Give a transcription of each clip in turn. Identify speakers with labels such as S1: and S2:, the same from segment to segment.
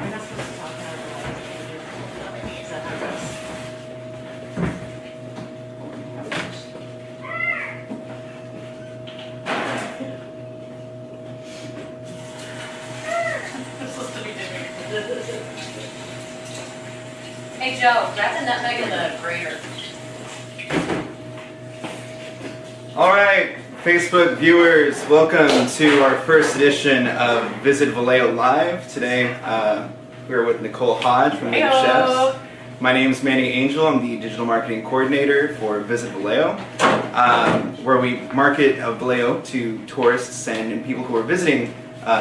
S1: We're not supposed to talk about it. Is that how it goes? I'm supposed to be doing. Hey Joe, grab the nutmeg and the grater.
S2: All right, Facebook viewers, welcome to our first edition of Visit Vallejo Live. Today, we're with Nicole Hodge from League of Chefs. My name is Manny Angel. I'm the digital marketing coordinator for Visit Vallejo, where we market Vallejo to tourists and people who are visiting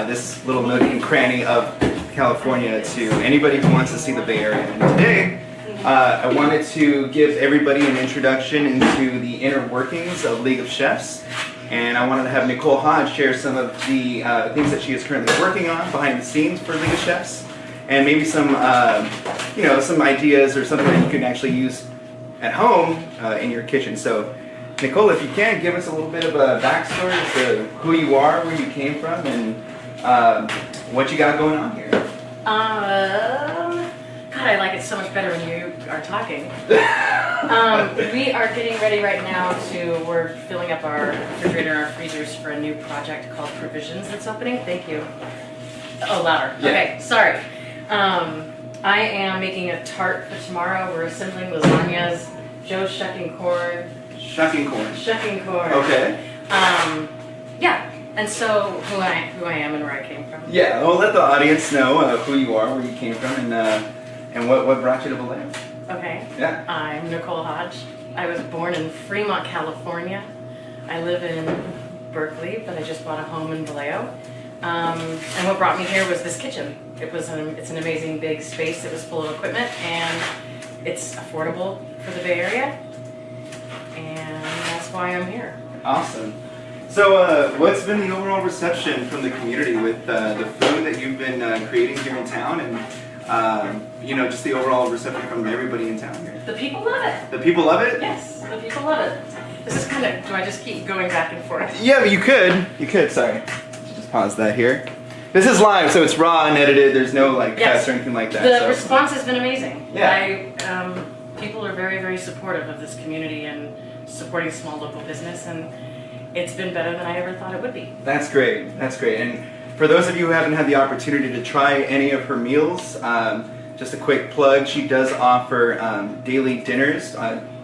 S2: this little nook and cranny of California to anybody who wants to see the Bay Area. And today, I wanted to give everybody an introduction into the inner workings of League of Chefs, and I wanted to have Nicole Hodge share some of the things that she is currently working on behind the scenes for League of Chefs, and maybe some, some ideas or something that you can actually use at home in your kitchen. So, Nicole, if you can, give us a little bit of a backstory as to who you are, where you came from, and what you got going on here.
S1: God, I like it so much better when you are talking. We are getting ready right now we're filling up our refrigerator and our freezers for a new project called Provisions that's opening. Thank you. Oh, louder.
S2: Yeah.
S1: Okay, sorry. I am making a tart for tomorrow. We're assembling lasagnas. Joe's shucking corn.
S2: Shucking corn.
S1: Shucking corn.
S2: Okay.
S1: Yeah. And so who I am and where I came from.
S2: Yeah, well, let the audience know who you are, where you came from, and what brought you to Vallejo.
S1: Okay.
S2: Yeah.
S1: I'm Nicole Hodge. I was born in Fremont, California. I live in Berkeley, but I just bought a home in Vallejo. And what brought me here was this kitchen. It's an amazing big space. It was full of equipment, and it's affordable for the Bay Area. And that's why I'm here.
S2: Awesome. So, what's been the overall reception from the community with the food that you've been creating here in town, and just the overall reception from everybody in town here?
S1: The people love it.
S2: The people love it?
S1: Yes, the people love it. This is kind of, do I just keep going back and forth?
S2: Yeah, but you could. You could, sorry. Just pause that here. This is live, so it's raw and edited. There's no cuts or anything like that.
S1: The response has been amazing.
S2: Yeah.
S1: People are very, very supportive of this community and supporting small local business, and it's been better than I ever thought it would be.
S2: That's great. That's great. And for those of you who haven't had the opportunity to try any of her meals, just a quick plug, she does offer daily dinners,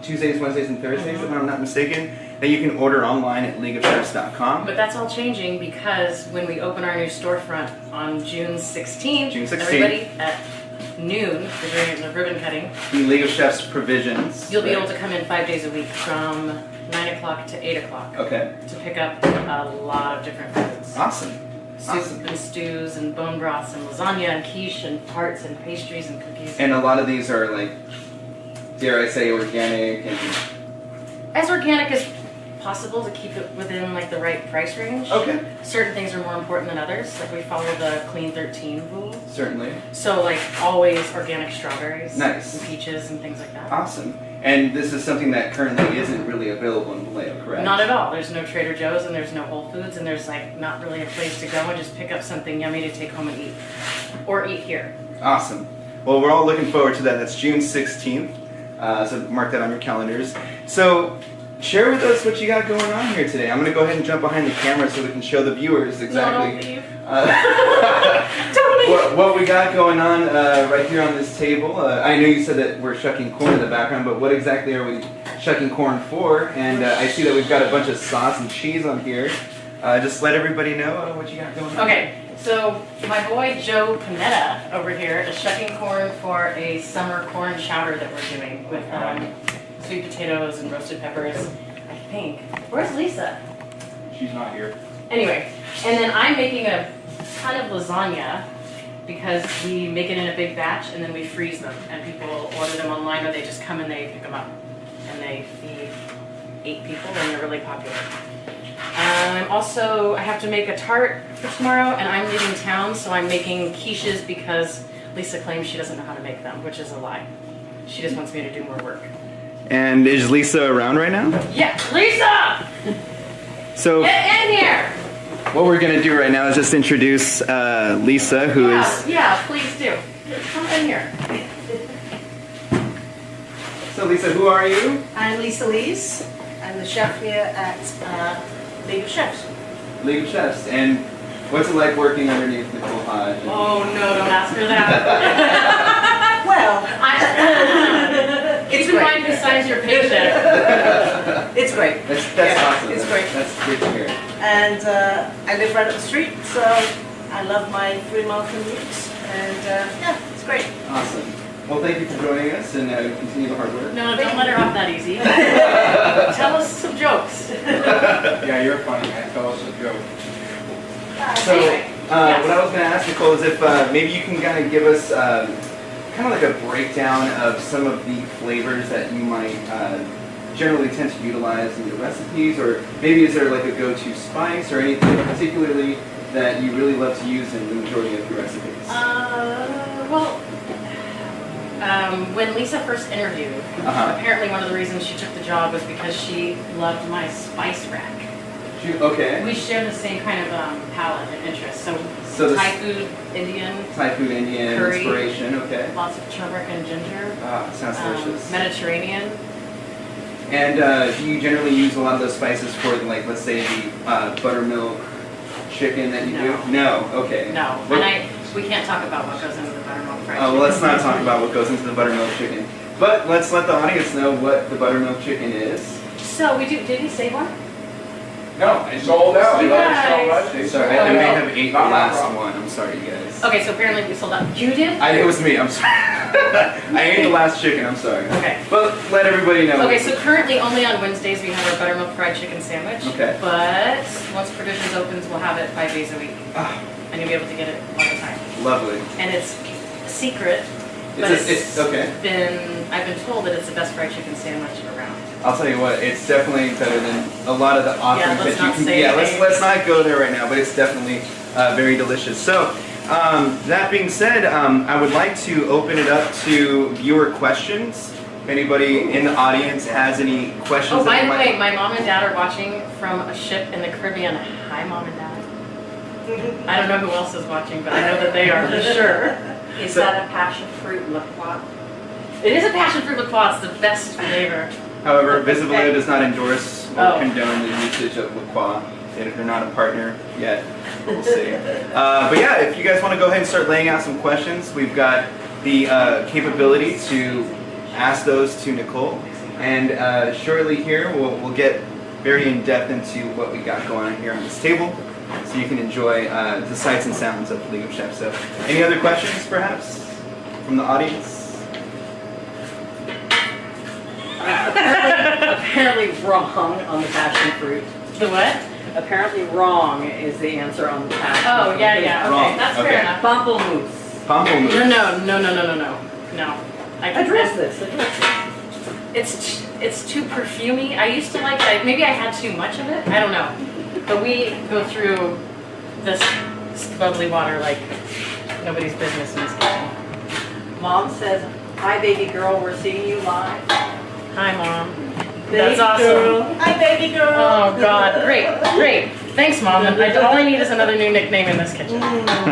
S2: Tuesdays, Wednesdays, and Thursdays, if I'm not mistaken, that you can order online at leagueofchefs.com.
S1: But that's all changing because when we open our new storefront on June 16th, everybody at noon, we're doing the ribbon cutting.
S2: The League of Chefs Provisions.
S1: You'll be able to come in 5 days a week from 9 o'clock to 8 o'clock.
S2: Okay.
S1: To pick up a lot of different foods.
S2: Awesome.
S1: Soup and stews and bone broths and lasagna and quiche and tarts and pastries and cookies.
S2: And a lot of these are, like, dare I say, organic and...
S1: As organic as possible to keep it within like the right price range.
S2: Okay.
S1: Certain things are more important than others. Like we follow the Clean 13 rule.
S2: Certainly.
S1: So like always organic strawberries.
S2: Nice.
S1: And peaches and things like that.
S2: Awesome. And this is something that currently isn't really available in Vallejo, correct?
S1: Not at all. There's no Trader Joe's and there's no Whole Foods and there's like not really a place to go and just pick up something yummy to take home and eat. Or eat here.
S2: Awesome. Well, we're all looking forward to that. That's June 16th. So mark that on your calendars. So share with us what you got going on here today. I'm going to go ahead and jump behind the camera so we can show the viewers exactly what we got going on right here on this table. I know you said that we're shucking corn in the background, but what exactly are we shucking corn for? And I see that we've got a bunch of sauce and cheese on here. Just let everybody know what you got going on.
S1: Okay, so my boy Joe Panetta over here is shucking corn for a summer corn chowder that we're doing with sweet potatoes and roasted peppers, I think. Where's Lisa?
S2: She's not here.
S1: Anyway, and then I'm making a ton of lasagna because we make it in a big batch and then we freeze them. And people order them online or they just come and they pick them up. And they feed 8 people and they're really popular. Also, I have to make a tart for tomorrow and I'm leaving town, so I'm making quiches because Lisa claims she doesn't know how to make them, which is a lie. She just wants me to do more work.
S2: And is Lisa around right now?
S1: Yeah, Lisa!
S2: So
S1: Get in here!
S2: what we're gonna do right now is just introduce Lisa, who is.
S1: Yeah, please do. Come in here.
S2: So Lisa, who are you?
S3: I'm Lisa Lees. I'm the chef here at League of Chefs.
S2: League of Chefs. And what's it like working underneath Nicole Hodge?
S1: Oh no, don't ask her that.
S3: Well, it's
S1: Keep in mind
S3: great.
S1: besides your paycheck.
S3: It's great.
S2: That's
S3: Yeah,
S2: awesome.
S3: it's great.
S2: That's good to hear.
S3: And I live right up the street, so I love my 3-mile commute. And yeah, it's great.
S2: Awesome. Well, thank you for joining us and continue the hard work.
S1: No, don't let her off that easy. Tell us some jokes.
S4: Yeah, you're funny, man. Tell us a joke.
S2: So,
S1: Anyway, yes.
S2: what I was going to ask Nicole is if maybe you can kind of give us kind of like a breakdown of some of the flavors that you might generally tend to utilize in your recipes, or maybe is there like a go-to spice or anything particularly that you really love to use in the majority of your recipes?
S1: When Lisa first interviewed, apparently one of the reasons she took the job was because she loved my spice rack.
S2: Okay.
S1: We share the same kind of palate and interest. So
S2: this-
S1: Thai food, Indian,
S2: Thai food, Indian
S1: Curry.
S2: inspiration. Okay.
S1: lots of turmeric and ginger,
S2: Ah, sounds delicious.
S1: Mediterranean.
S2: And do you generally use a lot of those spices for, like, let's say the buttermilk chicken that you
S1: No.
S2: do? No. Okay.
S1: No,
S2: What-
S1: and we can't talk about what goes into the buttermilk fried
S2: Oh, well, let's
S1: chicken.
S2: not talk about what goes into the buttermilk chicken. But let's let the audience know what the buttermilk chicken is.
S1: So we do. Did we say one?
S4: No, it sold out.
S1: You
S4: They let us
S1: guys.
S4: know last day.
S2: Sorry, I may have ate the last one. I'm sorry, you guys.
S1: Okay, so apparently we sold out. You did?
S2: It was me. I'm sorry. I ate the last chicken. I'm sorry.
S1: Okay.
S2: But let everybody know.
S1: Okay, so currently only on Wednesdays we have our buttermilk fried chicken sandwich.
S2: Okay.
S1: But once Provisions opens, we'll have it 5 days a week,
S2: Ah,
S1: and you'll be able to get it all the time.
S2: lovely.
S1: And it's a secret, but
S2: It's okay.
S1: I've been told that it's the best fried chicken sandwich around.
S2: I'll tell you what, it's definitely better than a lot of the offerings
S1: let's
S2: that you
S1: not
S2: can.
S1: say
S2: Yeah,
S1: names.
S2: let's not go there right now. But it's definitely very delicious. So, that being said, I would like to open it up to viewer questions. If anybody in the audience has any questions,
S1: Oh, by
S2: that
S1: the
S2: they might-
S1: way, my mom and dad are watching from a ship in the Caribbean. Hi, Mom and Dad. I don't know who else is watching, but I know that they are for sure.
S5: Is
S2: So-
S5: that a passion fruit liqueur?
S1: It is a passion fruit liqueur. It's the best flavor.
S2: However, Visibilio does not endorse or
S1: Oh.
S2: condone the usage of liqueur. If they're not a partner yet, we'll see. But yeah, if you guys want to go ahead and start laying out some questions, we've got the capability to ask those to Nicole. And shortly here, we'll get very in depth into what we got going on here on this table, so you can enjoy the sights and sounds of League of Chefs. So, any other questions, perhaps, from the audience?
S5: Apparently wrong on the passion fruit.
S1: The what?
S5: Apparently wrong is the answer on the passion.
S1: Oh, yeah. Okay,
S2: Wrong.
S1: that's
S2: Okay.
S1: fair enough.
S5: Pamplemousse.
S2: Pamplemousse.
S1: No.
S5: Address this.
S1: It's too perfumey. I used to like that. Maybe I had too much of it. I don't know. But we go through this bubbly water like nobody's business in this kitchen.
S5: Mom says, "Hi, baby girl. We're seeing you live."
S1: Hi, Mom.
S5: Baby
S1: That's awesome.
S5: girl.
S3: Hi, baby girl.
S1: Oh God, great. Thanks, Mom. All I need is another new nickname in this kitchen.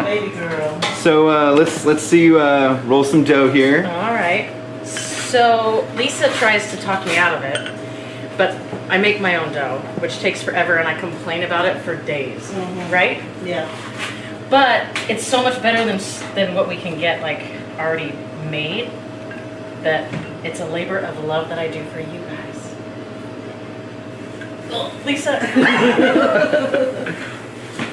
S3: Baby girl.
S2: So let's see you roll some dough here.
S1: All right. So Lisa tries to talk me out of it, but I make my own dough, which takes forever, and I complain about it for days. Right?
S3: Yeah.
S1: But it's so much better than what we can get like already made, that it's a labor of love that I do for you guys. Oh, Lisa.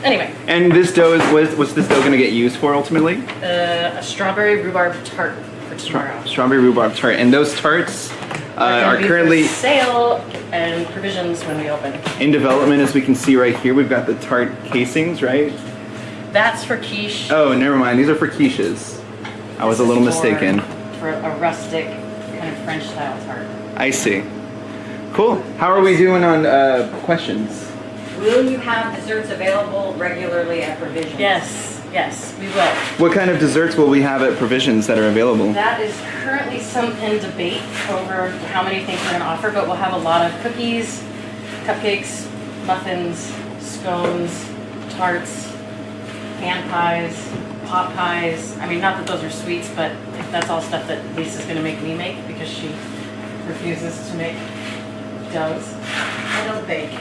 S1: Anyway,
S2: And this dough what's this dough going to get used for ultimately?
S1: a strawberry rhubarb tart for tomorrow.
S2: Strawberry rhubarb tart. And those tarts are
S1: Gonna be
S2: currently
S1: for sale and Provisions when we open.
S2: in development, as we can see right here. We've got the tart casings, right?
S1: That's for quiche.
S2: Oh, never mind. These are for quiches. I was a
S1: This
S2: little
S1: is
S2: mistaken.
S1: For a rustic kind of French style tart.
S2: I see. Cool. How are we doing on questions?
S5: Will you have desserts available regularly at Provisions?
S1: Yes, we will.
S2: What kind of desserts will we have at Provisions that are available?
S1: That is currently some in debate over how many things we're going to offer, but we'll have a lot of cookies, cupcakes, muffins, scones, tarts, hand pies, pot pies. I mean, not that those are sweets, but that's all stuff that Lisa's gonna make me make because she refuses to make doughs.
S3: I don't bake.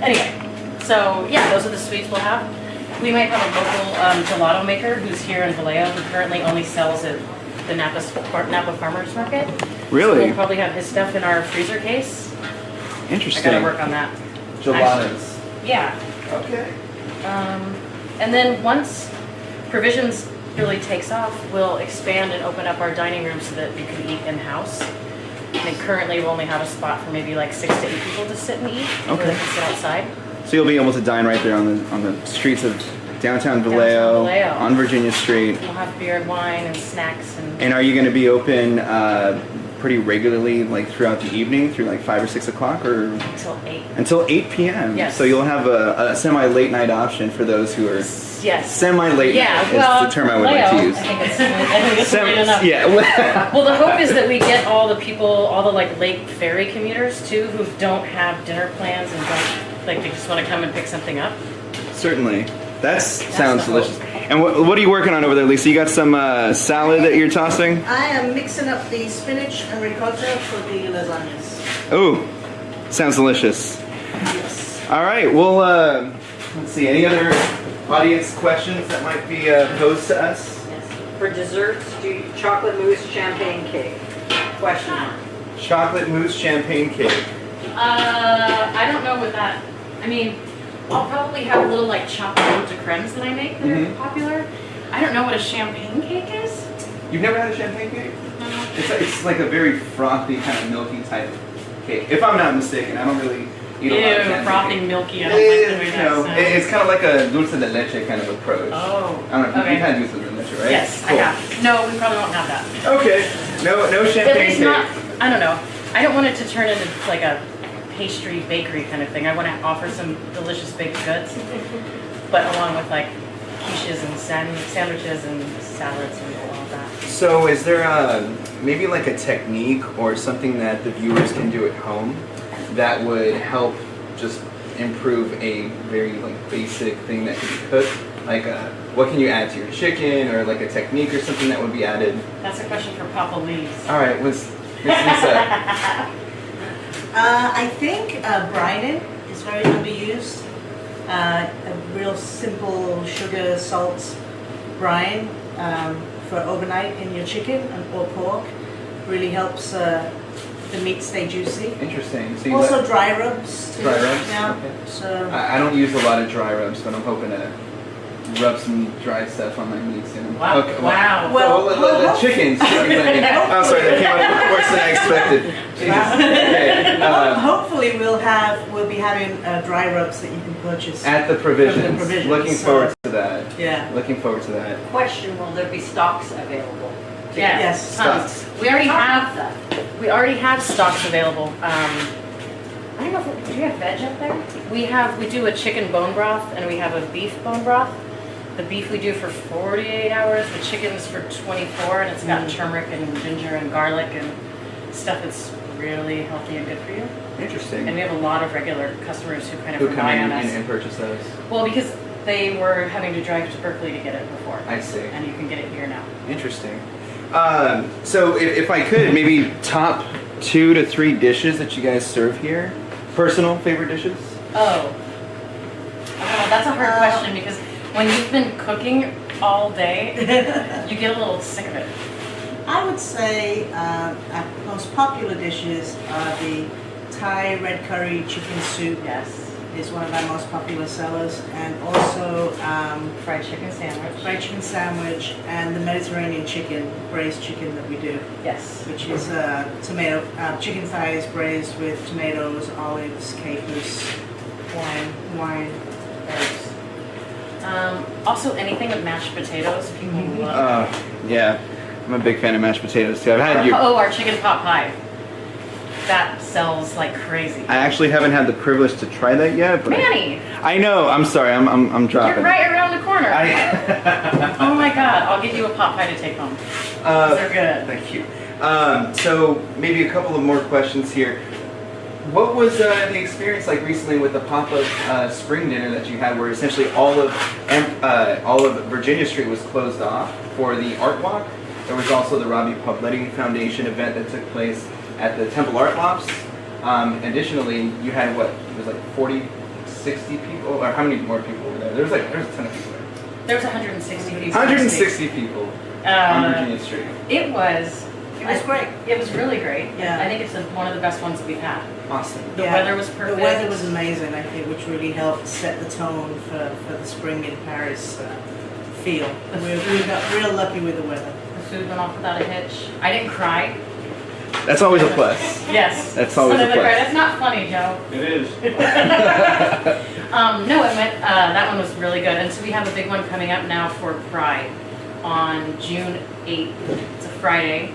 S1: Anyway, so yeah, those are the sweets we'll have. We might have a local gelato maker who's here in Vallejo who currently only sells at the Napa Farmers Market.
S2: Really?
S1: So we'll probably have his stuff in our freezer case. I
S2: Interesting.
S1: gotta work on that.
S2: Gelatos.
S1: Yeah.
S2: Okay.
S1: And then once provisions really takes off, we'll expand and open up our dining room so that you can eat in-house. I think currently we only have a spot for maybe like 6 to 8 people to sit and eat.
S2: Okay.
S1: Or they can sit outside.
S2: So you'll be able to dine right there on the streets of downtown Vallejo,
S1: Vallejo.
S2: on Virginia Street.
S1: We'll have beer and wine and snacks and.
S2: And are you going to be open pretty regularly, like throughout the evening, through like 5 or 6 o'clock, or
S1: Until 8.
S2: until 8 p.m.?
S1: Yes.
S2: So you'll have a semi-late night option for those who are
S1: Yes.
S2: semi-late.
S1: Yeah,
S2: night
S1: well,
S2: is the term I would like to
S1: Vallejo,
S2: use.
S1: I think it's late enough.
S2: Yeah.
S1: Well, the hope is that we get all the people, all the like late ferry commuters too, who don't have dinner plans and don't, like they just want to come and pick something up.
S2: Certainly. That sounds
S1: the hope.
S2: delicious. And what are you working on over there, Lisa? You got some salad that you're tossing?
S3: I am mixing up the spinach and ricotta for the lasagnas.
S2: Ooh, sounds delicious.
S3: Yes.
S2: All right, well, let's see. Any other audience questions that might be posed to us?
S5: Yes. For desserts, do chocolate mousse champagne cake? Question mark.
S2: Chocolate mousse champagne cake.
S1: I don't know what that. I mean, I'll probably have little like chocolate de crèmes that I make that
S2: Mhm.
S1: are popular. I don't know what a champagne cake is.
S2: You've never had a champagne cake?
S1: No.
S2: It's like a very frothy kind of milky type cake. If I'm not mistaken, I don't really eat a lot of
S1: Ew,
S2: champagne
S1: frothy,
S2: cake.
S1: milky. I don't like the way
S2: You
S1: that
S2: know,
S1: sounds.
S2: it's kind of like a dulce de leche kind of approach.
S1: Oh.
S2: I don't know.
S1: Okay.
S2: You've had dulce de leche, right?
S1: Yes,
S2: Cool.
S1: I have. No, we probably won't have that.
S2: Okay. No
S1: At
S2: champagne
S1: least
S2: cake.
S1: not. I don't know. I don't want it to turn into like a pastry bakery kind of thing. I want to offer some delicious baked goods, but along with like quiches and sandwiches and salads and all of that.
S2: So is there maybe like a technique or something that the viewers can do at home that would help just improve a very like basic thing that can be cooked? Like what can you add to your chicken, or like a technique or something that would be added?
S1: That's a question for Papa Lee's.
S2: All right, Miss Lisa.
S3: I think brining is very underused. A real simple sugar, salt brine for overnight in your chicken or pork really helps the meat stay juicy.
S2: Interesting. So you
S3: Also dry rubs too.
S2: Dry rubs?
S3: Yeah.
S2: Okay.
S3: So
S2: I don't use a lot of dry rubs, but I'm hoping to rub some dry stuff on my meat soon.
S1: Wow.
S2: Okay,
S1: Wow.
S3: Well,
S2: the chickens. I'm sorry, that came out worse than I expected. Jesus. Okay,
S3: hopefully we'll be having dry rubs that you can purchase.
S2: at the provisions.
S3: From the provisions,
S2: Looking
S3: so-
S2: forward to that.
S3: Yeah.
S2: Looking forward to that.
S5: Question, will there be stocks available?
S1: Yeah.
S3: Yes.
S1: Tons. We already have
S5: that.
S1: We already have stocks available. I don't know if do you have veg up there? We do a chicken bone broth and we have a beef bone broth. The beef we do for 48 hours, the chicken's for 24, and it's got turmeric and ginger and garlic and stuff that's really healthy and good for you.
S2: Interesting.
S1: And we have a lot of regular customers who kind of
S2: Who come
S1: rely
S2: in
S1: on us.
S2: and purchase those?
S1: Well, because they were having to drive to Berkeley to get it before.
S2: I see.
S1: And you can get it here now.
S2: Interesting. So if I could, maybe top 2 to 3 dishes that you guys serve here. Personal favorite dishes?
S1: Oh, that's a hard question because when you've been cooking all day, you get a little sick of it.
S3: I would say our most popular dishes are the Thai red curry chicken soup.
S1: Yes.
S3: Is one of our most popular sellers, and also
S1: Fried chicken sandwich.
S3: fried chicken sandwich and the Mediterranean chicken, braised chicken that we do,
S1: Yes.
S3: which is tomato chicken thighs braised with tomatoes, olives, capers, wine.
S1: Herbs. Also, anything with mashed potatoes. People love.
S2: Yeah. I'm a big fan of mashed potatoes too. I've had your.
S1: Oh, our chicken pot pie. That sells like crazy.
S2: I actually haven't had the privilege to try that yet, but
S1: Manny,
S2: I know. I'm sorry. I'm dropping.
S1: you're right around the corner.
S2: I,
S1: Oh my God, I'll get you a pot pie to take home. They're good.
S2: Thank you. So maybe a couple of more questions here. what was the experience like recently with the pop-up spring dinner that you had, where essentially all of Virginia Street was closed off for the art walk? There was also the Robbie Pavletti Foundation event that took place at the Temple Art Lofts. Additionally, you had what? It was like 40, 60 people, or how many more people were there? There was a ton of people there.
S1: There was 160 people.
S2: 160 people on Virginia Street.
S1: It was
S3: great.
S1: It was really great.
S3: Yeah.
S1: I think it's one of the best ones that we've had.
S2: Awesome.
S1: The weather was perfect.
S3: The weather was amazing, I think, which really helped set the tone for the spring in Paris feel. We got real lucky with the weather.
S1: The food went off without a hitch. I didn't cry.
S2: That's always a plus.
S1: Yes.
S2: That's always a
S1: Sometimes I
S2: plus.
S1: cry. That's not funny, Joe.
S4: It is.
S1: No, it went. That one was really good, and so we have a big one coming up now for Pride on June 8th. It's a Friday.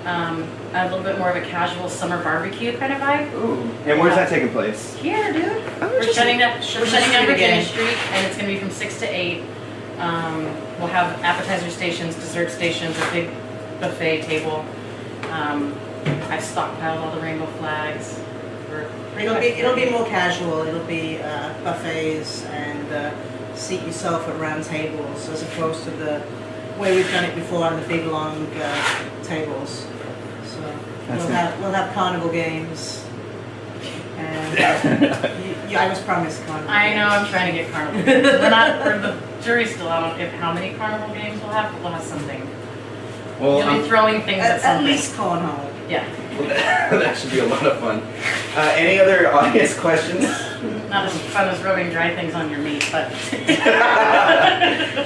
S1: A little bit more of a casual summer barbecue kind of vibe.
S2: Ooh. And where's that taking place?
S1: Here, dude.
S2: Oh,
S1: We're shutting down
S3: Street
S1: Virginia
S3: again.
S1: Street, and it's going to be from 6 to 8. We'll have appetizer stations, dessert stations, a big buffet table. I've stockpiled all the rainbow flags.
S3: It'll be more casual. It'll be buffets and seat yourself at round tables, as opposed to the way we've done it before on the big long tables. So we'll have carnival games. And I was promised carnival.
S1: I know,
S3: games.
S1: I'm trying to get carnival games. The jury's still out on how many carnival games we'll have, but we'll have something.
S2: Well,
S1: You'll be throwing things at
S3: At
S1: something.
S3: least cornhole.
S1: Yeah.
S2: that should be a lot of fun. Any other audience questions?
S1: Not as fun as rubbing dry things on your meat, but.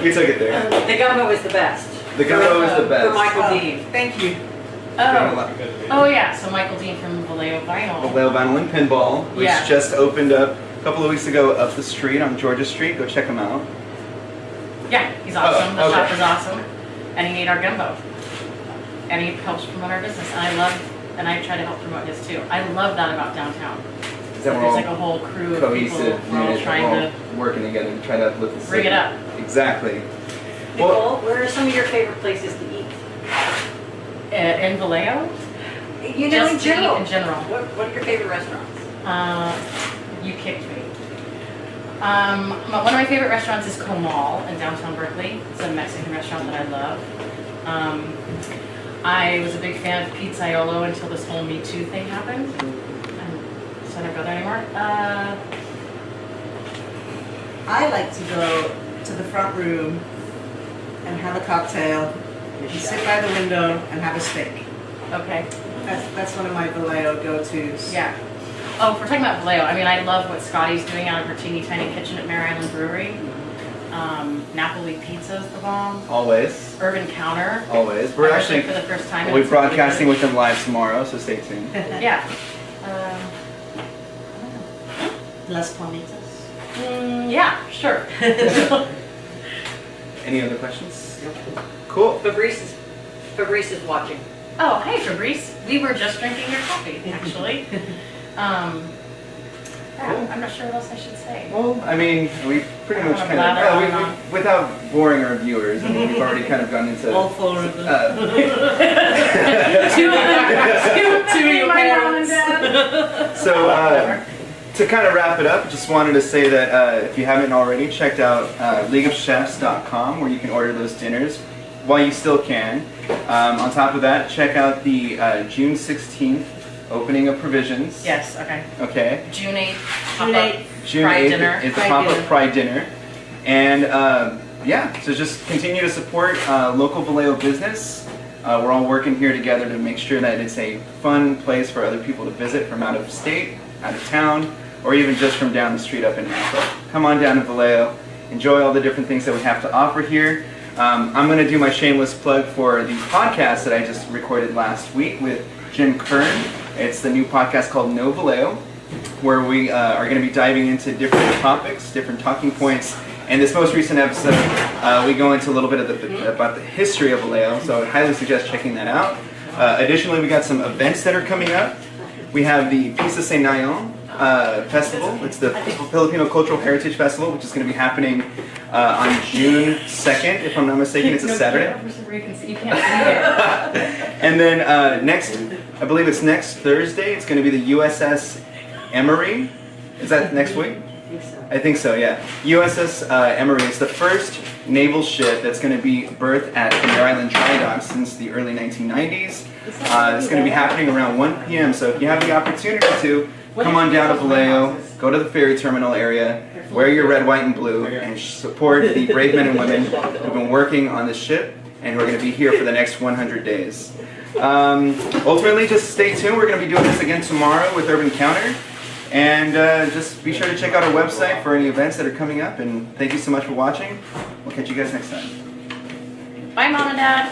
S2: We took it there.
S5: The gumbo is the best.
S2: The gumbo is the
S5: For
S2: best.
S5: Michael
S3: Oh,
S5: Dean.
S3: thank you.
S1: Oh yeah, so Michael Dean from Vallejo Vinyl.
S2: Vallejo Vinyl and Pinball, which
S1: Yeah.
S2: just opened up a couple of weeks ago up the street on Georgia Street. Go check him out.
S1: Yeah, he's awesome. The
S2: okay.
S1: shop is awesome, and he made our gumbo, and he helps promote our business. And I try to help promote his too. I love that about downtown.
S2: Is that
S1: There's
S2: we're all
S1: like a whole crew of people.
S2: cohesive
S1: We're all
S2: unit,
S1: trying
S2: we're
S1: to
S2: all working together to try to uplift the city.
S1: bring it up.
S2: Exactly.
S5: Nicole, where are some of your favorite places to eat?
S1: In Vallejo,
S5: You know,
S1: just
S5: in
S1: to
S5: general.
S1: eat in general.
S5: What are your favorite restaurants?
S1: You kicked me. One of my favorite restaurants is Comal in downtown Berkeley. It's a Mexican restaurant that I love. I was a big fan of Pizzaiolo until this whole Me Too thing happened. So I don't go there anymore.
S3: I like to go to the front room and have a cocktail, and sit by the window and have a steak.
S1: Okay.
S3: That's one of my Vallejo go-tos.
S1: Yeah. Oh, if we're talking about Vallejo, I mean, I love what Scotty's doing out of her teeny tiny kitchen at Mare Island Brewery. Napoli Pizza's the bomb.
S2: Always.
S1: Urban Counter.
S2: Always. We're
S1: I went
S2: actually
S1: there for the first time. and
S2: we're
S1: it's really
S2: broadcasting
S1: good.
S2: with them live tomorrow, so stay tuned.
S1: Yeah.
S3: Las Palmitas.
S1: Yeah, sure.
S2: Any other questions? Cool.
S5: Fabrice is watching.
S1: Oh, hey Fabrice. We were just drinking your coffee, actually. Yeah, I'm not sure what else I should say.
S2: Well, I mean, we pretty
S1: I
S2: much
S1: wanna
S2: kind
S1: blather
S2: of,
S1: on and on.
S2: without boring our viewers, I mean, we've already kind of gone into.
S3: All four of them.
S1: Two of
S3: your
S1: my mom and
S3: parents.
S1: dad.
S2: So, to kind of wrap it up, just wanted to say that if you haven't already, checked out leagueofchefs.com, where you can order those dinners while you still can. On top of that, check out the June 16th opening of Provisions.
S1: Yes, okay.
S2: Okay.
S1: June 8th.
S3: June 8th.
S2: June
S1: Pride
S2: 8th
S1: dinner.
S2: is the
S3: Pride
S2: pop-up
S3: dinner.
S2: Pride dinner. And yeah, so just continue to support local Vallejo business. We're all working here together to make sure that it's a fun place for other people to visit from out of state, out of town, or even just from down the street up in Napa. Come on down to Vallejo. Enjoy all the different things that we have to offer here. I'm going to do my shameless plug for the podcast that I just recorded last week with Jim Kern. It's the new podcast called No Vallejo, where we are going to be diving into different topics, different talking points. And this most recent episode, we go into a little bit of about the history of Vallejo, so I highly suggest checking that out. Additionally, we got some events that are coming up. We have the Pizza Saint Nayon festival. It's the Filipino Cultural Heritage Festival, which is going to be happening on June 2nd, if I'm not mistaken. It's a Saturday.
S1: You can't see it.
S2: And then I believe it's next Thursday, it's going to be the USS Emory. Is that next week? I think so, yeah. USS Emory is the first naval ship that's going to be berthed at Mare Island Dry Dock since the early 1990s. It's going to be happening around 1 p.m. So if you have the opportunity to, come on down to Vallejo, go to the ferry terminal area, wear your red, white, and blue, and support the brave men and women who've been working on this ship and who are going to be here for the next 100 days. Ultimately, just stay tuned. We're going to be doing this again tomorrow with Urban Counter. And just be sure to check out our website for any events that are coming up. And thank you so much for watching. We'll catch you guys next time.
S1: Bye, Mom and Dad.